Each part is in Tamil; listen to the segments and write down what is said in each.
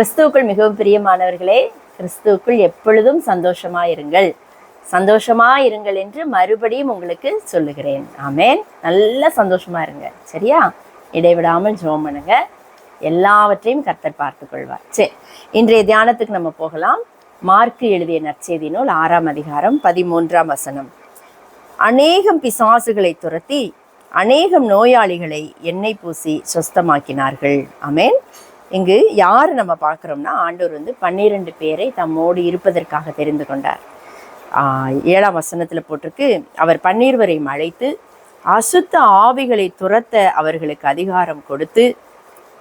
கிறிஸ்துவுக்குள் மிகவும் பிரியமானவர்களே, கிறிஸ்துவுக்குள் எப்பொழுதும் சந்தோஷமாயிருங்கள், சந்தோஷமாயிருங்கள் என்று மறுபடியும் உங்களுக்கு சொல்லுகிறேன். ஆமேன். நல்ல சந்தோஷமா இருங்க, சரியா? இடைவிடாமல் ஜெபம் பண்ணுங்க. எல்லாவற்றையும் கர்த்தர் பார்த்துக் கொள்வார். சரி, இன்றைய தியானத்துக்கு நம்ம போகலாம். மார்க்கு எழுதிய நற்செய்தி நூல் 6ஆம் அதிகாரம் 13ஆம் வசனம். அநேகம் பிசாசுகளை துரத்தி அநேகம் நோயாளிகளை எண்ணெய் பூசி சொஸ்தமாக்கினார்கள். ஆமேன். இங்கு யார் நம்ம பார்க்குறோம்னா, ஆண்டவர் 12 பேரை தம்மோடு இருப்பதற்காக தெரிந்து கொண்டார். 7ஆம் வசனத்தில் போட்டிருக்கு, அவர் 12 அழைத்து அசுத்த ஆவிகளை துரத்த அவர்களுக்கு அதிகாரம் கொடுத்து,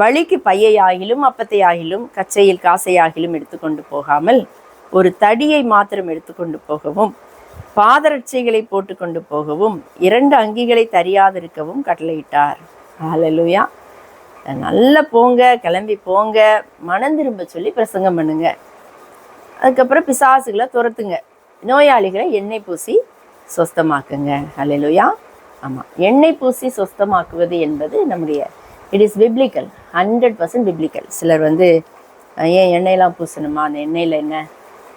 வழிக்கு பையையாகிலும் அப்பத்தையாகிலும் கச்சையில் காசையாகிலும் எடுத்துக்கொண்டு போகாமல் ஒரு தடியை மாத்திரம் எடுத்துக்கொண்டு போகவும், பாதரட்சைகளை போட்டுக்கொண்டு போகவும், 2 அங்கிகளை தரியாதிருக்கவும் கட்டளையிட்டார். ஹல்லேலூயா. நல்லா போங்க, கிளம்பி போங்க, மனம் திரும்ப சொல்லி பிரசங்கம் பண்ணுங்க. அதுக்கப்புறம் பிசாசுகளை துரத்துங்க, நோயாளிகளை எண்ணெய் பூசி சொஸ்தமாக்குங்க. ஹல்லேலூயா. ஆமாம், எண்ணெய் பூசி சொஸ்தமாக்குவது என்பது நம்முடைய இட் இஸ் பிப்ளிக்கல், 100% பிப்ளிக்கல். சிலர் ஏன் எண்ணெயெல்லாம் பூசணுமா, அந்த எண்ணெயில் என்ன,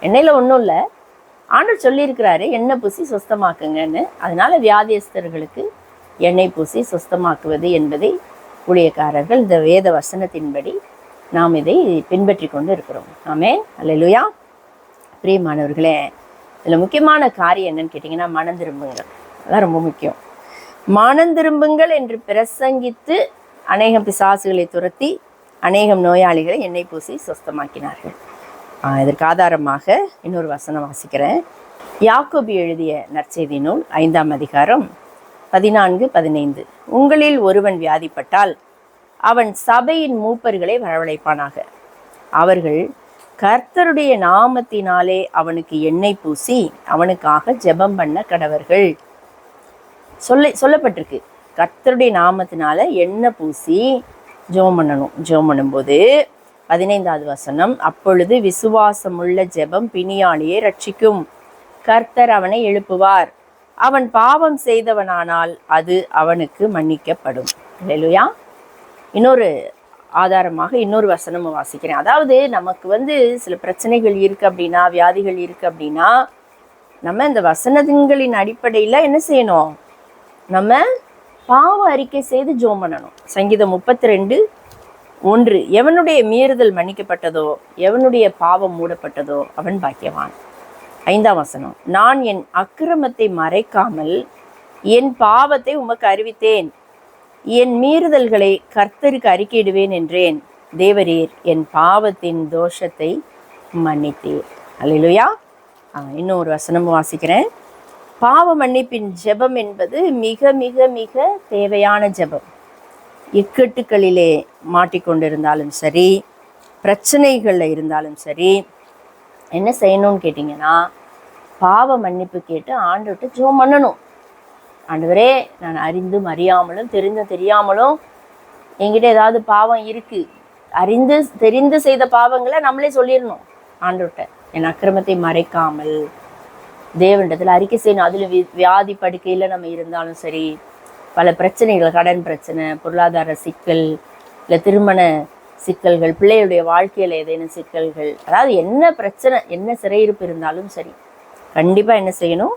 எண்ணெயில் ஒன்றும் இல்லை, ஆண்டவர் சொல்லியிருக்கிறாரு எண்ணெய் பூசி சொஸ்தமாக்குங்கன்னு. அதனால் வியாதியஸ்தர்களுக்கு எண்ணெய் பூசி சொஸ்தமாக்குவது என்பதை ஊழியக்காரர்கள் இந்த வேத வசனத்தின்படி நாம் இதை பின்பற்றி கொண்டு இருக்கிறோம். ஆமென். அல்லேலூயா. பிரியமானவர்களே, இதில் முக்கியமான காரியம் என்னன்னு கேட்டிங்கன்னா, மனம் திரும்புங்கள். அதான் ரொம்ப முக்கியம். மனம் திரும்புங்கள் என்று பிரசங்கித்து அநேகம் பிசாசுகளை துரத்தி அநேகம் நோயாளிகளை எண்ணெய் பூசி சொஸ்தமாக்கினார்கள். இதற்கு ஆதாரமாக இன்னொரு வசனம் வாசிக்கிறேன். யாக்கோபு எழுதிய நற்செய்தி நூல் 5ஆம் அதிகாரம் 14-15. உங்களில் ஒருவன் வியாதிப்பட்டால் அவன் சபையின் மூப்பர்களை வரவழைப்பானாக. அவர்கள் கர்த்தருடைய நாமத்தினாலே அவனுக்கு எண்ணெய் பூசி அவனுக்காக ஜெபம் பண்ண கடவர்கள். சொல்லப்பட்டிருக்கு, கர்த்தருடைய நாமத்தினால எண்ணெய் பூசி ஜெபம் பண்ணணும். ஜெபம் பண்ணும்போது 15ஆவது வசனம், அப்பொழுது விசுவாசமுள்ள ஜெபம் பிணியாளியை ரட்சிக்கும், கர்த்தர் அவனை எழுப்புவார், அவன் பாவம் செய்தவனானால் அது அவனுக்கு மன்னிக்கப்படும். அல்லேலூயா. இன்னொரு ஆதாரமாக இன்னொரு வசனமும் வாசிக்கிறேன். அதாவது நமக்கு சில பிரச்சனைகள் இருக்குது அப்படின்னா, வியாதிகள் இருக்குது அப்படின்னா, நம்ம இந்த வசனங்களின் அடிப்படையில் என்ன செய்யணும், நம்ம பாவ அறிக்கை செய்து ஜெபம் பண்ணணும். சங்கீதம் 32:1, எவனுடைய மீறுதல் மன்னிக்கப்பட்டதோ, எவனுடைய பாவம் மூடப்பட்டதோ அவன் பாக்கியவான். 5ஆம் வசனம், நான் என் அக்கிரமத்தை மறைக்காமல் என் பாவத்தை உமக்கு அறிவித்தேன், என் மீறுதல்களை கர்த்தருக்கு அறிக்கையிடுவேன் என்றேன், தேவரீர் என் பாவத்தின் தோஷத்தை மன்னித்தீர். அல்லேலூயா. இன்னும் ஒரு வசனமும் வாசிக்கிறேன். பாவ மன்னிப்பின் ஜெபம் என்பது மிக மிக மிக தேவையான ஜெபம். இக்கட்டுகளிலே மாட்டிக்கொண்டிருந்தாலும் சரி, பிரச்சனைகளில் இருந்தாலும் சரி, என்ன செய்யணும்னு கேட்டிங்கன்னா, பாவ மன்னிப்பு கேட்டு ஆண்டவர்கிட்ட ஜெபம் பண்ணணும். ஆண்டவரே, நான் அறிந்தும் அறியாமலும் தெரியாமலும் என்கிட்ட ஏதாவது பாவம் இருக்குது, அறிந்து தெரிந்து செய்த பாவங்களை நம்மளே சொல்லிடணும் ஆண்டவர்கிட்ட. என் அக்கிரமத்தை மறைக்காமல் தேவனிடத்தில் அறிக்கை செய்யணும். அதில் வியாதி படுக்கையில் நம்ம இருந்தாலும் சரி, பல பிரச்சனைகள், கடன் பிரச்சனை, பொருளாதார சிக்கல், இல்லை திருமண சிக்கல்கள், பிள்ளைகளுடைய வாழ்க்கையில் ஏதேனும் சிக்கல்கள், அதாவது என்ன பிரச்சனை, என்ன சிறையிருப்பு இருந்தாலும் சரி, கண்டிப்பாக என்ன செய்யணும்,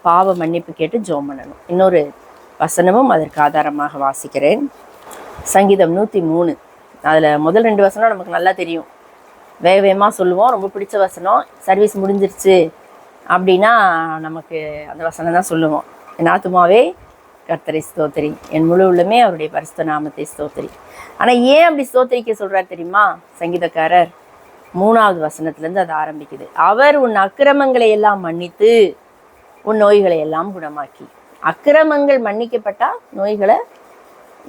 பாவ மன்னிப்பு கேட்டு ஜெபம் பண்ணணும். இன்னொரு வசனமும் அதற்கு ஆதாரமாக வாசிக்கிறேன். சங்கீதம் 103, அதில் முதல் 2 வசனம் நமக்கு நல்லா தெரியும், வேகமாக சொல்லுவோம். ரொம்ப பிடிச்ச வசனம். சர்வீஸ் முடிஞ்சிருச்சு அப்படின்னா நமக்கு அந்த வசனம் தான் சொல்லுவோம். என் ஆத்துமாவே கர்த்தரை ஸ்தோத்திரி, என் முழு உள்ளமே அவருடைய பரிசுத்த நாமத்தை ஸ்தோத்திரி. ஆனால் ஏன் அப்படி ஸ்தோத்திரிக்க சொல்கிறார் தெரியுமா? சங்கீதக்காரர் 3ஆவது வசனத்துலேருந்து அது ஆரம்பிக்குது. அவர் உன் அக்கிரமங்களை எல்லாம் மன்னித்து உன் நோய்களை எல்லாம் குணமாக்கி. அக்கிரமங்கள் மன்னிக்கப்பட்டால் நோய்களை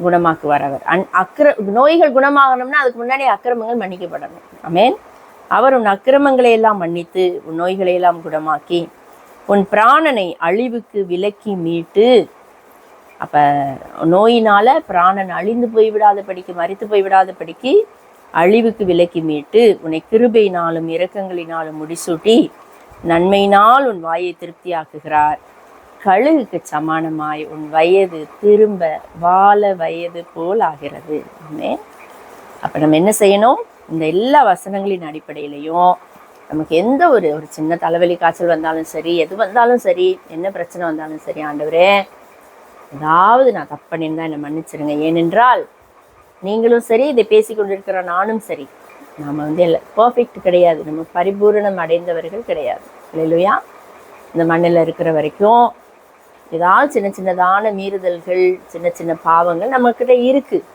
குணமாக்குவார் அவர். நோய்கள் குணமாகணும்னா அதுக்கு முன்னாடி அக்கிரமங்கள் மன்னிக்கப்படணும். ஆமென். அவர் உன் அக்கிரமங்களை எல்லாம் மன்னித்து உன் நோய்களை எல்லாம் குணமாக்கி உன் பிராணனை அழிவுக்கு விலக்கி மீட்டு. அப்போ நோயினால் பிராணன் அழிந்து போய்விடாதபடிக்கு, மரித்து போய்விடாதபடிக்கு அழிவுக்கு விலக்கி மீட்டு உன்னை கிருபையினாலும் இரக்கங்களினாலும் முடிசூட்டி நன்மையினால் உன் வாயை திருப்தியாக்குகிறார். கழுகுக்கு சமானமாய் உன் வயது திரும்ப வாழ வயது போல் ஆகிறது. அப்போ நம்ம என்ன செய்யணும்? இந்த எல்லா வசனங்களின் அடிப்படையிலையும் நமக்கு எந்த ஒரு சின்ன தலைவலி காய்ச்சல் வந்தாலும் சரி, எது வந்தாலும் சரி, என்ன பிரச்சனை வந்தாலும் சரி, ஆண்டவரே ஏதாவது நான் தப்பு பண்ணியிருந்தா என்னை மன்னிச்சிருங்க. ஏனென்றால் நீங்களும் சரி, இதை பேசி கொண்டிருக்கிற நானும் சரி, நாம் பர்ஃபெக்ட் கிடையாது, நம்ம பரிபூரணம் அடைந்தவர்கள் கிடையாது. இல்லையா? இந்த மண்ணில் இருக்கிற வரைக்கும் ஏதாவது சின்ன சின்னதான மீறுதல்கள், சின்ன சின்ன பாவங்கள் நம்மக்கிட்ட இருக்குது.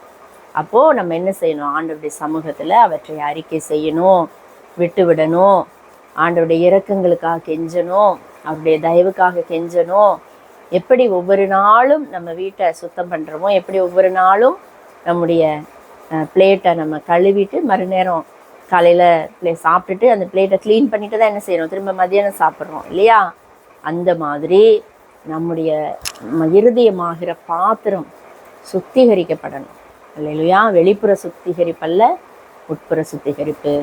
அப்போது நம்ம என்ன செய்யணும்? ஆண்டவருடைய சமூகத்தில் அவற்றை அறிக்கை செய்யணும், விட்டு விடணும், ஆண்டவருடைய இரக்கங்களுக்காக கெஞ்சணும், அவருடைய தயவுக்காக கெஞ்சணும். எப்படி ஒவ்வொரு நாளும் நம்ம வீட்டை சுத்தம் பண்ணுறோமோ, எப்படி ஒவ்வொரு நாளும் நம்முடைய பிளேட்டை நம்ம கழுவிட்டு மறுநேரம் காலையில் சாப்பிட்டுட்டு அந்த பிளேட்டை க்ளீன் பண்ணிட்டு தான் என்ன செய்யணும்? திரும்ப மதியானம் சாப்பிட்றோம் இல்லையா? அந்த மாதிரி நம்முடைய இருதயமாகிற பாத்திரம் சுத்திகரிக்கப்படணும். இல்லையா? வெளிப்புற சுத்திகரிப்பல்ல, உட்புற சுத்திகரிப்பு.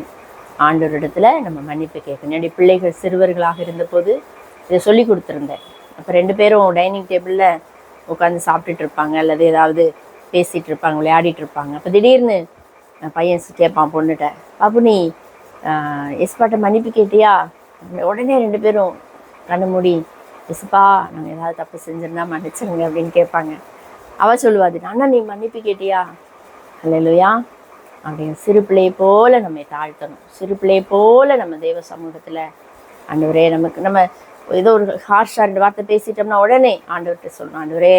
ஆண்டவரிடத்துல நம்ம மன்னிப்பு கேட்கணும். என்னுடைய பிள்ளைகள் சிறுவர்களாக இருந்தபோது இதை சொல்லி கொடுத்துருந்தேன். அப்போ 2 பேரும் டைனிங் டேபிளில் உட்காந்து சாப்பிட்டுட்டு இருப்பாங்க, அல்லது ஏதாவது பேசிகிட்டு இருப்பாங்க, விளையாடிட்டு இருப்பாங்க. அப்போ திடீர்னு பையன் கேட்பான் பொண்ணுகிட்ட, பாப்பு நீ எஸ்பாட்ட மன்னிப்பு கேட்டியா? உடனே 2 பேரும் கண்ணு மூடி, எஸ்ப்பா நாங்கள் ஏதாவது தப்பு செஞ்சிருந்தா மன்னிச்சிருங்க அப்படின்னு கேட்பாங்க. அவள் சொல்லுவாது, அண்ணா நீ மன்னிப்பு கேட்டியா? அல்லேலூயா. அப்படின்னு சிறு பிள்ளையை போல் நம்ம தாழ்த்தணும். சிறு பிள்ளையை போல் நம்ம தேவ சமூகத்தில் ஆண்டவரே நம்ம ஏதோ ஒரு ஹார்ஷாக 2 வார்த்தை பேசிட்டோம்னா உடனே ஆண்டவர்கிட்ட சொல்லணும், ஆண்டவரே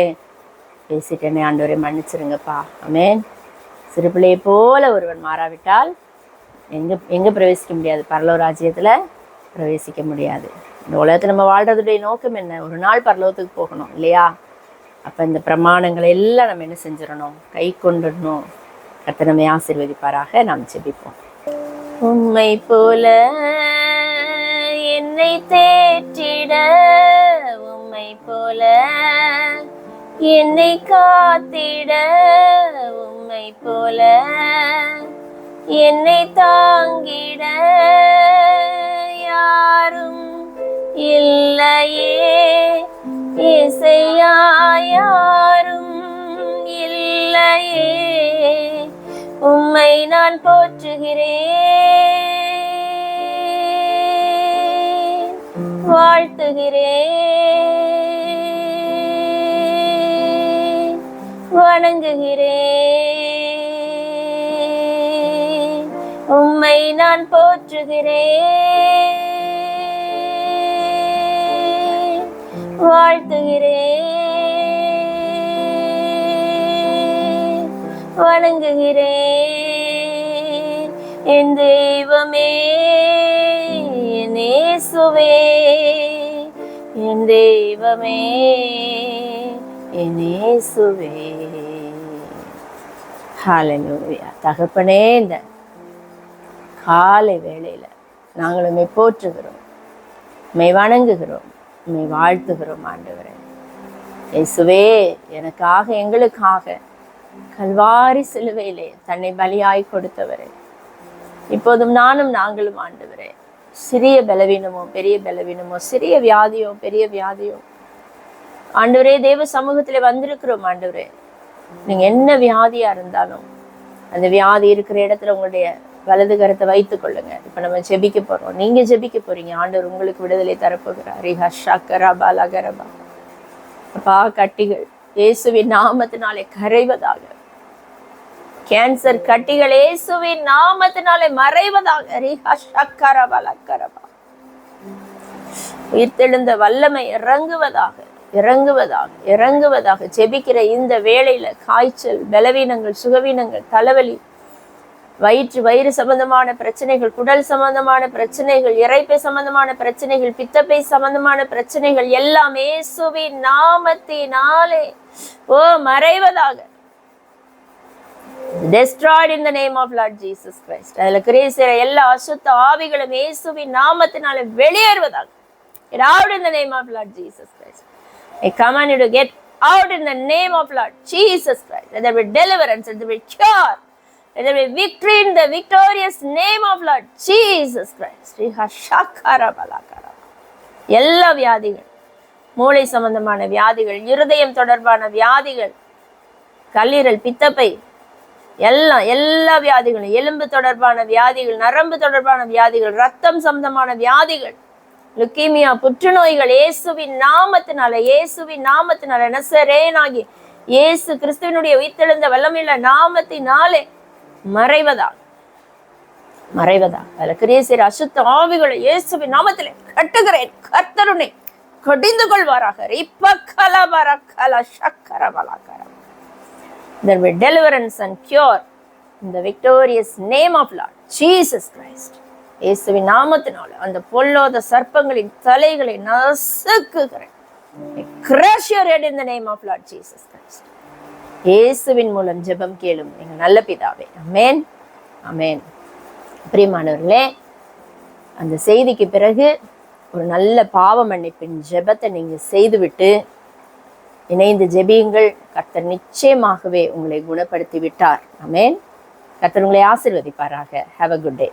பேசிட்டேனே, ஆண்டவரே மன்னிச்சிருங்கப்பா. ஆமென். சிறு பிள்ளையை போல ஒருவன் மாறாவிட்டால் எங்கே பிரவேசிக்க முடியாது? பரலோக ராஜ்யத்தில் பிரவேசிக்க முடியாது. இந்த உலகத்தில் நம்ம வாழ்கிறதுடைய நோக்கம் என்ன? ஒரு நாள் பரலோகத்துக்கு போகணும் இல்லையா? அப்போ இந்த பிரமாணங்களை எல்லாம் நம்ம என்ன செஞ்சிடணும்? கை கொண்டுடணும். கர்த்தர் நம்மை ஆசீர்வதிப்பாராக. நாம் ஜெபிப்போம். உம்மை போல என்னை தேற்றிட, உம்மை போல என்னை காத்திட, உம்மை போல என்னை தாங்கிட யாரும் இல்லையே இசையா, யாரும் இல்லையே. உம்மை நான் போற்றுகிறேன், வாழ்த்துகிறேன், வணங்குகிறேன். உம்மை நான் போற்றுகிறேன், வாழ்த்துகிறேன், வணங்குகிறேன். என் தெய்வமே, என் இயேசுவே, என் தெய்வமே, என் இயேசுவே. ஹல்லேலூயா. தகப்பனே, இந்த காலை வேளையில் நாங்கள் உம்மை போற்றுகிறோம், உம்மை வணங்குகிறோம், உம்மை வாழ்த்துகிறோம். ஆண்டவரே இயேசுவே, எனக்காக எங்களுக்காக கல்வாரி சிலுவையிலே தன்னை பலியாய் கொடுத்தவரே, இப்போதும் நாங்களும் ஆண்டவரே, சிறிய பலவீனமோ பெரிய பலவீனமோ, சிறிய வியாதியோ பெரிய வியாதியோ ஆண்டவரே, தேவ சமூகத்திலே வந்திருக்கிறோம். ஆண்டவரே, நீங்க என்ன வியாதியா இருந்தாலும் அந்த வியாதி இருக்கிற இடத்துல உங்களுடைய வலது கரத்தை வைத்துக் கொள்ளுங்க. இப்ப நம்ம ஜெபிக்க போறோம், நீங்க ஜெபிக்க போறீங்க. ஆண்டவர் உங்களுக்கு விடுதலை தரப்போகிறார். அப்பா, கட்டிகள் இயேசுவின் நாமத்தினாலே கரைவதாக. கேன்சர் கட்டிகள் இயேசுவின் நாமத்தினாலே மறைவதாக. உயிர்த்தெழுந்த வல்லமை இறங்குவதாக, இறங்குவதாக, இறங்குவதாக. ஜெபிக்கிற இந்த வேளையில காய்ச்சல், பலவீனங்கள், சுகவீனங்கள், தலைவலி, வயிறு சம்பந்தமான பிரச்சனைகள், குடல் சம்பந்தமான பிரச்சனைகள், இரைப்பை சம்பந்தமான பிரச்சனைகள், பித்தப்பை சம்பந்தமான பிரச்சனைகள் எல்லாம் இயேசுவின் நாமத்தினாலே மறைவதாக. Destroyed in the name of Lord Jesus Christ. அதில் கிரீசிற எல்லா அசுத்த ஆவிகளும் இயேசுவின் நாமத்தினாலே வெளியேறுவதாக. Get out in the name of Lord Jesus Christ. I command you to get out in the name of Lord Jesus Christ. Let there be deliverance, let there be cure, let there be victory in the victorious name of Lord Jesus Christ. எல்லா வியாதிகள், மூளை சம்பந்தமான வியாதிகள், இருதயம் தொடர்பான வியாதிகள், கல்லீரல், பித்தப்பை, எல்லா வியாதிகளும், எலும்பு தொடர்பான வியாதிகள், நரம்பு தொடர்பான வியாதிகள், ரத்தம் சம்பந்தமான வியாதிகள், லுக்கீமியா, புற்றுநோய்கள், இயேசுவின் நாமத்தினால நசரேயனாகி இயேசு கிறிஸ்துவினுடைய உயிர்த்தெழுந்த வல்லமையுள்ள நாமத்தினாலே மறைவதாக அதுல கிரியை செய்கிற அசுத்த ஆவிகளை இயேசுவின் நாமத்திலே கட்டுகிறேன். கர்த்தருனை கடிந்து கொள்வாராக. There will be deliverance and cure in the victorious name of Lord Jesus Christ. இயேசுவின் நாமத்தினால அந்த பொல்லாத சர்ப்பங்களின் தலைகளை நசுக்குகிறேன். Crush your head in the name of Lord Jesus Christ. இயேசுவின் மூலம் ஜெபம் கேளும் எங்கள் நல்ல பிதாவே. ஆமென், ஆமென். பிரியமானவர்களே, அந்த செய்திக்கு பிறகு ஒரு நல்ல பாவ மன்னிப்பின் ஜெபத்தை நீங்க செய்துவிட்டு இணைந்து ஜெபியுங்கள். கர்த்தர் நிச்சயமாகவே உங்களை குணப்படுத்தி விட்டார். ஆமென். கர்த்தர் உங்களை ஆசீர்வதிப்பாராக. Have a good day.